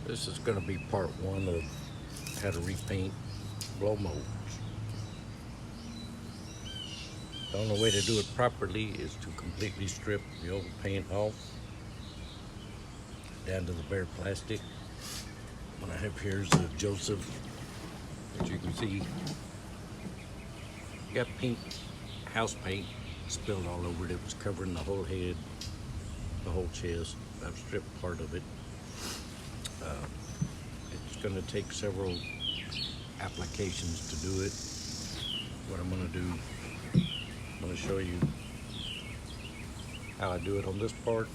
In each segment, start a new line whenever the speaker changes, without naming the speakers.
This is going to be part one of how to repaint blow molds. The only way to do it properly is to completely strip the old paint off down to the bare plastic. What I have here is a Joseph. As you can see, got paint, house paint spilled all over it. It was covering the whole head, the whole chest. I've stripped part of it. It's going to take several applications to do it. What I'm going to do, I'm going to show you how I do it on this part.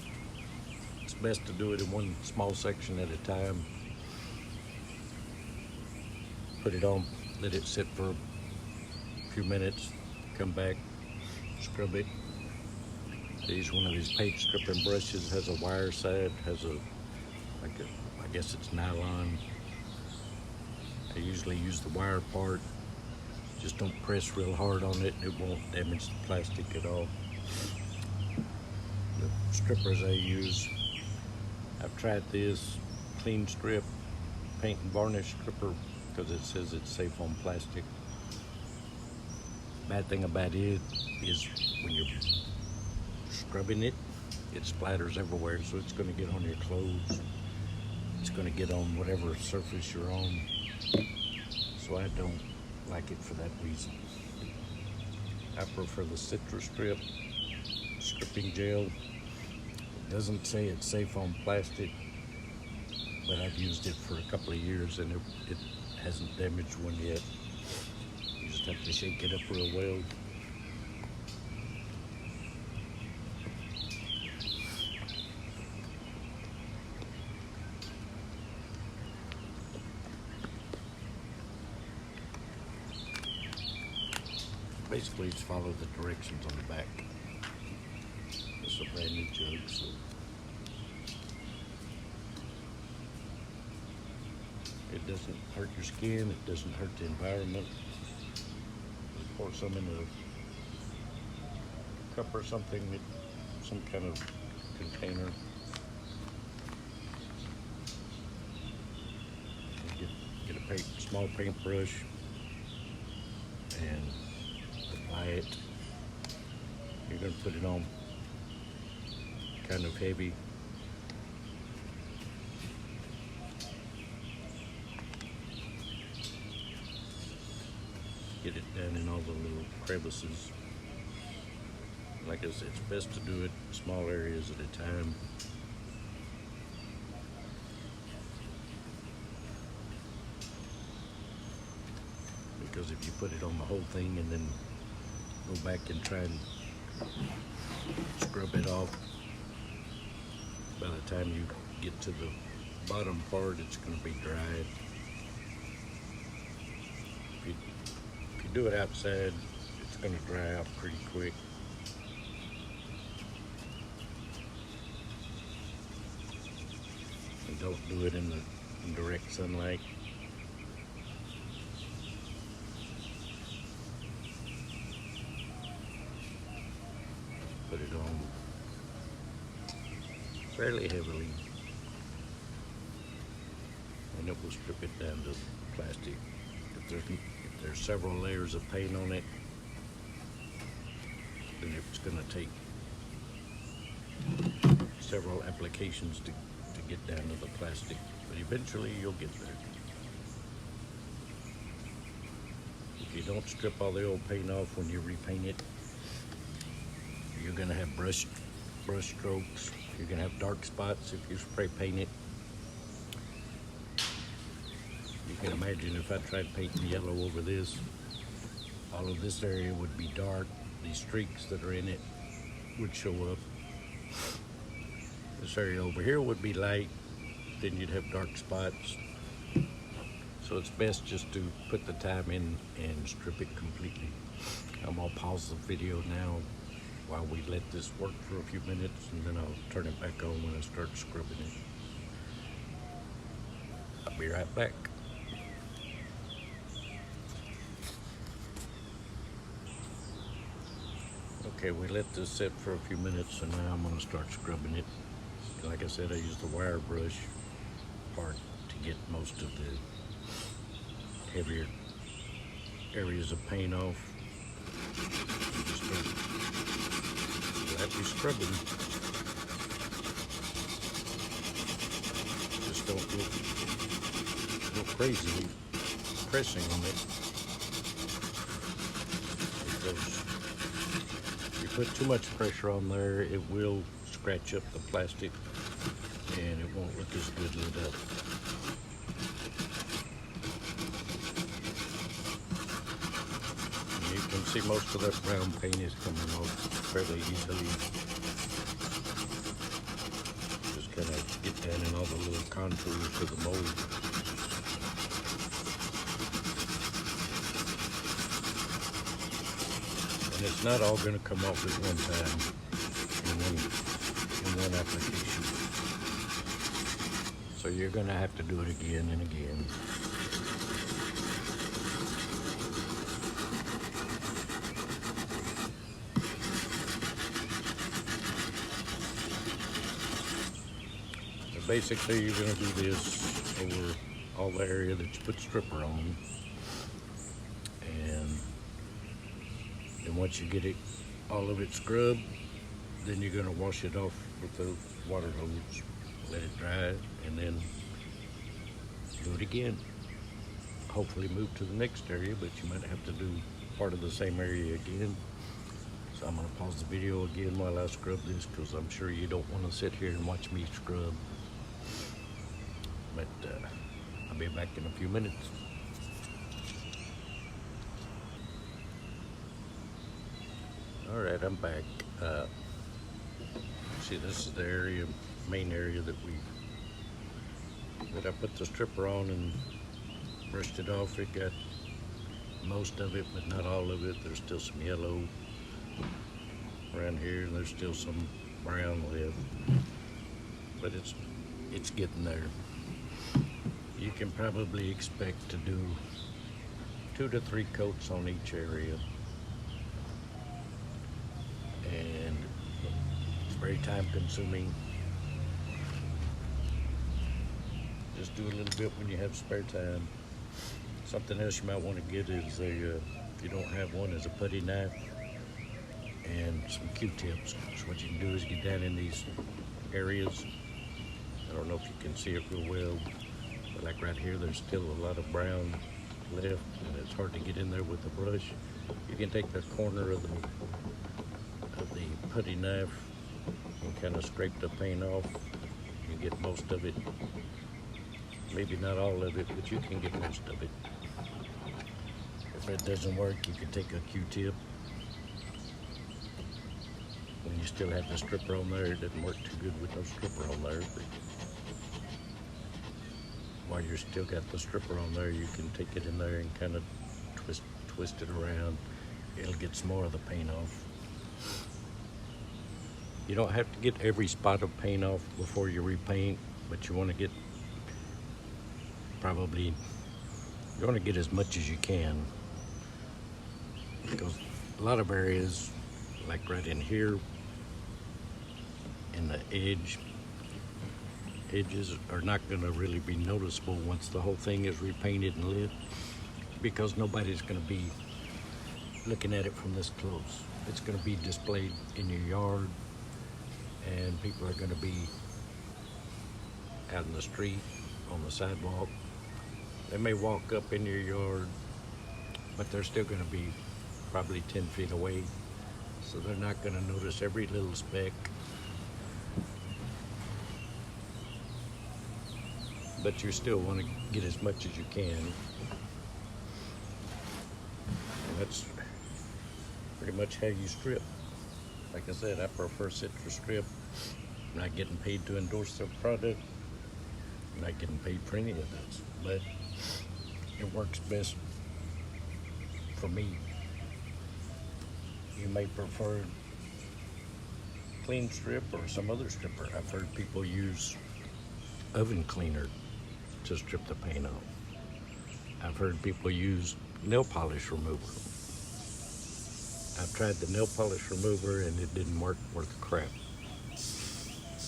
It's best to do it in one small section at a time. Put it on, let it sit for a few minutes, come back, scrub it. I use one of these paint stripping brushes, has a wire side, has I guess it's nylon. I usually use the wire part. Just don't press real hard on it, it won't damage the plastic at all. The strippers I use, I've tried this clean strip paint and varnish stripper because it says it's safe on plastic. Bad thing about it is when you're scrubbing it, it splatters everywhere, so it's going to get on your clothes. It's going to get on whatever surface you're on. So I don't like it for that reason. I prefer the citrus strip stripping gel. It doesn't say it's safe on plastic, but I've used it for a couple of years and it hasn't damaged one yet. You just have to shake it up real well. Basically, just follow the directions on the back. It's a brand new jug, so it doesn't hurt your skin, it doesn't hurt the environment. Just pour some in a cup or something, some kind of container. Get a small paintbrush and apply it. You're going to put it on kind of heavy. Get it down in all the little crevices. Like I said, it's best to do it small areas at a time. Because if you put it on the whole thing and then go back and try and scrub it off, by the time you get to the bottom part, it's going to be dried. If you do it outside, it's going to dry out pretty quick. And don't do it in direct sunlight. Put it on fairly heavily, and it will strip it down to plastic. If there's several layers of paint on it, then it's going to take several applications to get down to the plastic, but eventually you'll get there. If you don't strip all the old paint off when you repaint it, you're going to have brush strokes. You're going to have dark spots if you spray paint it. You can imagine if I tried painting yellow over this, all of this area would be dark. These streaks that are in it would show up. This area over here would be light, then you'd have dark spots. So it's best just to put the time in and strip it completely. I'm gonna pause the video now while we let this work for a few minutes, and then I'll turn it back on when I start scrubbing it. I'll be right back. Okay, we let this sit for a few minutes, and now I'm going to start scrubbing it. Like I said, I use the wire brush part to get most of the heavier areas of paint off. Just after scrubbing, just don't go crazy pressing on it, because if you put too much pressure on there, it will scratch up the plastic and it won't look as good lit up. And you can see most of that brown paint is coming off fairly easily. Just kind of get down in all the little contours of the mold. And it's not all going to come off at one time in one application. So you're going to have to do it again and again. So basically you're going to do this over all the area that you put stripper on. And then once you get it, all of it scrubbed, then you're going to wash it off with the water hose. Let it dry, and then do it again. Hopefully move to the next area, but you might have to do part of the same area again. So I'm going to pause the video again while I scrub this, because I'm sure you don't want to sit here and watch me scrub. But I'll be back in a few minutes. All right, I'm back. See, this is the area, main area that I put the stripper on and brushed it off. It got most of it, but not all of it. There's still some yellow around here, and there's still some brown left, but it's getting there. You can probably expect to do 2 to 3 coats on each area, and it's very time consuming. Just do a little bit when you have spare time. Something else you might want to get is if you don't have one, is a putty knife and some Q-tips. So what you can do is get down in these areas. I don't know if you can see it real well, but like right here, there's still a lot of brown left, and it's hard to get in there with the brush. You can take the corner of the putty knife and kind of scrape the paint off. You get most of it. Maybe not all of it, but you can get most of it. If that doesn't work, you can take a Q-tip. When you still have the stripper on there, it doesn't work too good with no stripper on there. But while you're still got the stripper on there, you can take it in there and kind of twist it around. It'll get some more of the paint off. You don't have to get every spot of paint off before you repaint, but you want to get as much as you can, because a lot of areas, like right in here, in the edges are not going to really be noticeable once the whole thing is repainted and lit, because nobody's going to be looking at it from this close. It's going to be displayed in your yard, and people are going to be out in the street, on the sidewalk. They may walk up in your yard, but they're still going to be probably 10 feet away, so they're not going to notice every little speck. But you still want to get as much as you can. And that's pretty much how you strip. Like I said, I prefer citrus strip. I'm not getting paid to endorse their product. I'm not getting paid for any of this, but it works best for me. You may prefer clean strip or some other stripper. I've heard people use oven cleaner to strip the paint off. I've heard people use nail polish remover. I've tried the nail polish remover and it didn't work worth a crap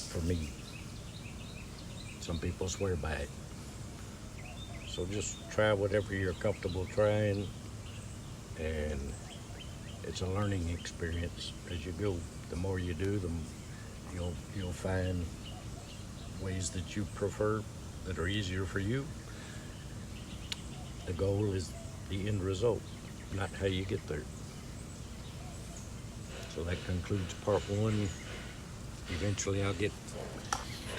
for me. Some people swear by it. So just try whatever you're comfortable trying, and it's a learning experience as you go. The more you do, you'll find ways that you prefer that are easier for you. The goal is the end result, not how you get there. So that concludes part one. Eventually I'll get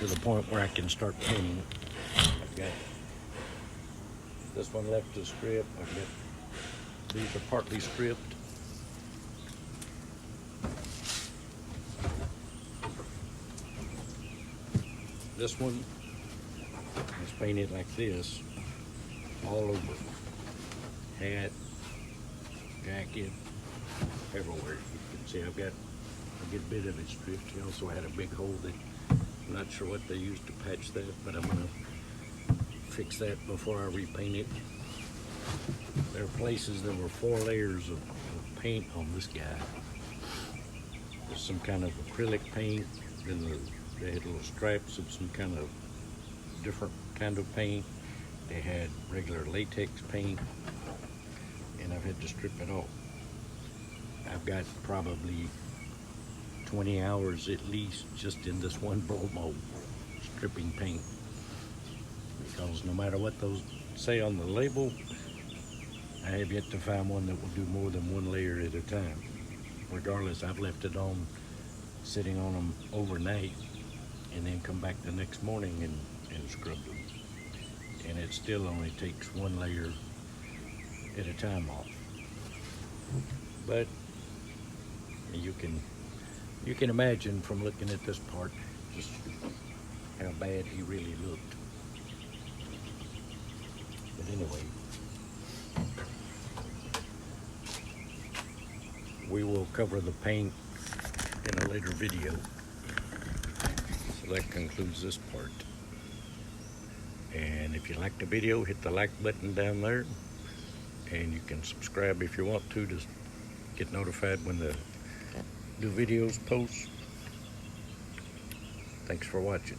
to the point where I can start painting. I've got this one left to strip. I've got these are partly stripped. This one is painted like this all over. Hat, jacket, everywhere. You can see I've got a good bit of it stripped. He also had a big hole that I'm not sure what they used to patch that, but I'm gonna fix that before I repaint it. There are places there were 4 layers of paint on this guy. There's some kind of acrylic paint, then they had little stripes of some kind of different kind of paint. They had regular latex paint, and I've had to strip it off. I've got probably 20 hours at least just in this one blow mold stripping paint, because no matter what those say on the label, I have yet to find one that will do more than 1 layer at a time. Regardless, I've left it on, sitting on them overnight, and then come back the next morning and scrub them. And it still only takes 1 layer at a time off. But you can imagine from looking at this part just how bad he really looked. But anyway, we will cover the paint in a later video. So that concludes this part. And if you like the video, hit the like button down there, and you can subscribe if you want to get notified when the new videos post. Thanks for watching.